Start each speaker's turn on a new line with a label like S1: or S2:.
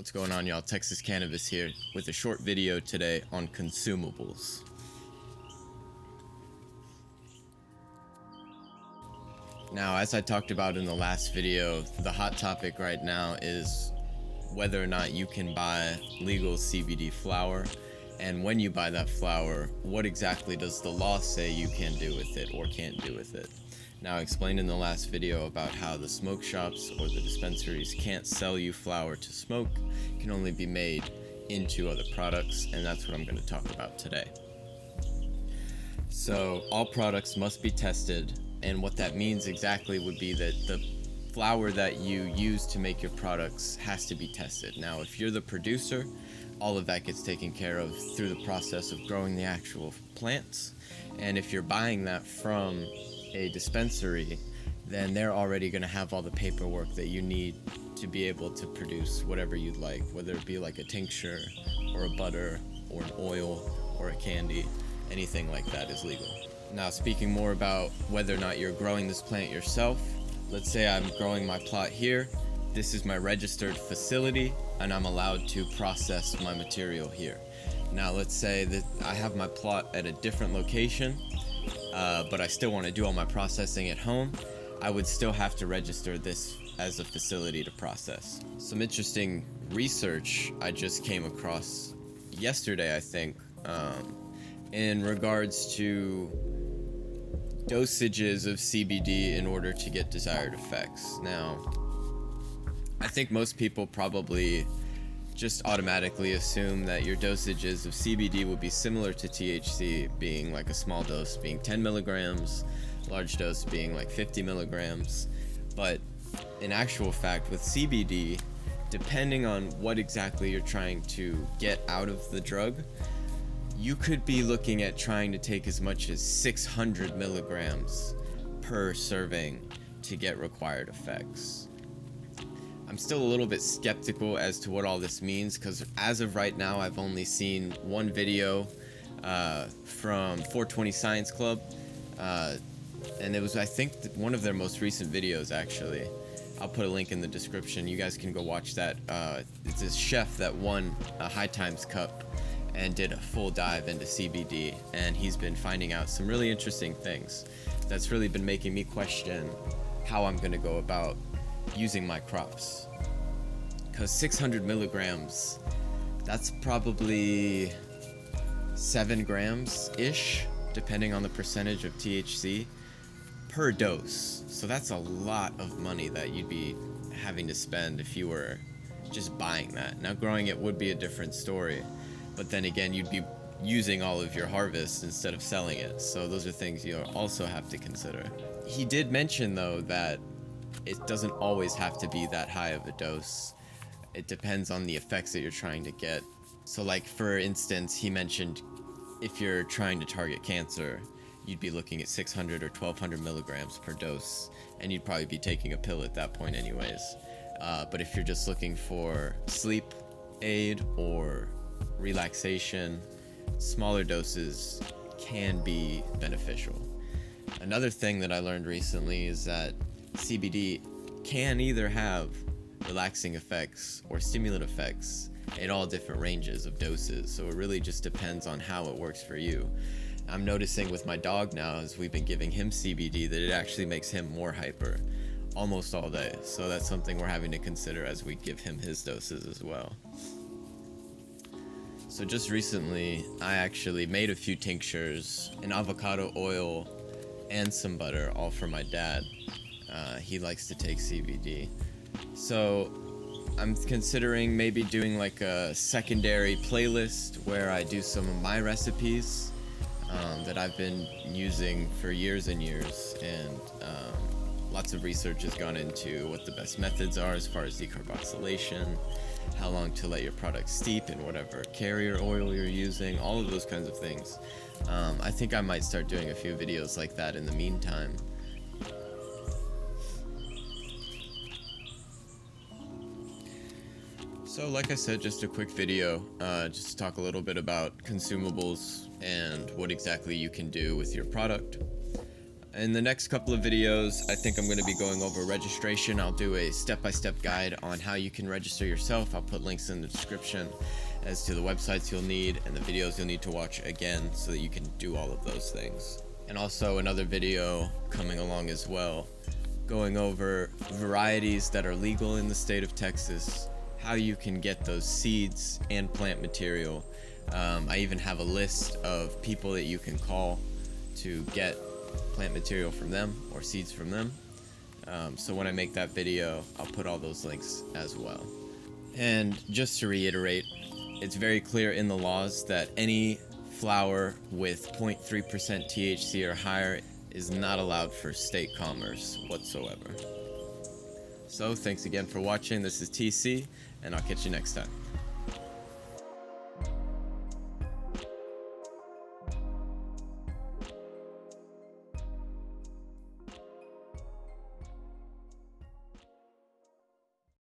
S1: What's going on, y'all? Texas Cannabis here with a short video today on consumables. Now, as I talked about in the last video, the hot topic right now is whether or not you can buy legal CBD flower, and when you buy that flower, what exactly does the law say you can do with it or can't do with it. Now, I explained in the last video about how the smoke shops or the dispensaries can't sell you flower to smoke. It can only be made into other products, and that's what I'm going to talk about today. So all products must be tested, and what that means exactly would be that the flower that you use to make your products has to be tested. Now, if you're the producer, all of that gets taken care of through the process of growing the actual plants, and if you're buying that from a dispensary, then they're already going to have all the paperwork that you need to be able to produce whatever you'd like, whether it be like a tincture or a butter or an oil or a candy. Anything like that is legal. Now, speaking more about whether or not you're growing this plant yourself, let's say I'm growing my plot here. This is my registered facility, and I'm allowed to process my material here. Now, let's say that I have my plot at a different location, but I still want to do all my processing at home. I would still have to register this as a facility to process. Some interesting research I just came across yesterday, I think, in regards to dosages of CBD in order to get desired effects. Now, I think most people probably just automatically assume that your dosages of CBD will be similar to THC, being like a small dose being 10 milligrams, large dose being like 50 milligrams. But in actual fact, with CBD, depending on what exactly you're trying to get out of the drug, you could be looking at trying to take as much as 600 milligrams per serving to get required effects. I'm still a little bit skeptical as to what all this means, because as of right now, I've only seen one video from 420 Science Club, and it was, I think, one of their most recent videos, actually. I'll put a link in the description. You guys can go watch that. It's a chef that won a High Times Cup and did a full dive into CBD, and he's been finding out some really interesting things that's really been making me question how I'm going to go about using my crops, because 600 milligrams, that's probably 7 grams ish, depending on the percentage of THC per dose. So that's a lot of money that you'd be having to spend if you were just buying that. Now, growing it would be a different story, but then again, you'd be using all of your harvest instead of selling it. So those are things you also have to consider. He did mention, though, that it doesn't always have to be that high of a dose. It depends on the effects that you're trying to get. So, like, for instance, he mentioned if you're trying to target cancer, you'd be looking at 600 or 1200 milligrams per dose, and you'd probably be taking a pill at that point anyways. But if you're just looking for sleep aid or relaxation, smaller doses can be beneficial. Another thing that I learned recently is that CBD can either have relaxing effects or stimulant effects in all different ranges of doses, so it really just depends on how it works for you. I'm noticing with my dog now, as we've been giving him CBD, that it actually makes him more hyper almost all day, so that's something we're having to consider as we give him his doses as well. So just recently, I actually made a few tinctures, an avocado oil, and some butter, all for my dad. He likes to take CBD. So I'm considering maybe doing like a secondary playlist where I do some of my recipes that I've been using for years and years, and lots of research has gone into what the best methods are as far as decarboxylation, how long to let your product steep in whatever carrier oil you're using, all of those kinds of things. I think I might start doing a few videos like that in the meantime. So like I said, just a quick video, just to talk a little bit about consumables and what exactly you can do with your product. In the next couple of videos, I think I'm going to be going over registration. I'll do a step-by-step guide on how you can register yourself. I'll put links in the description as to the websites you'll need and the videos you'll need to watch again so that you can do all of those things. And also another video coming along as well, going over varieties that are legal in the state of Texas, how you can get those seeds and plant material. I even have a list of people that you can call to get plant material from them or seeds from them. So when I make that video, I'll put all those links as well. And just to reiterate, it's very clear in the laws that any flower with 0.3% THC or higher is not allowed for state commerce whatsoever. So thanks again for watching. This is TC, and I'll catch you next time.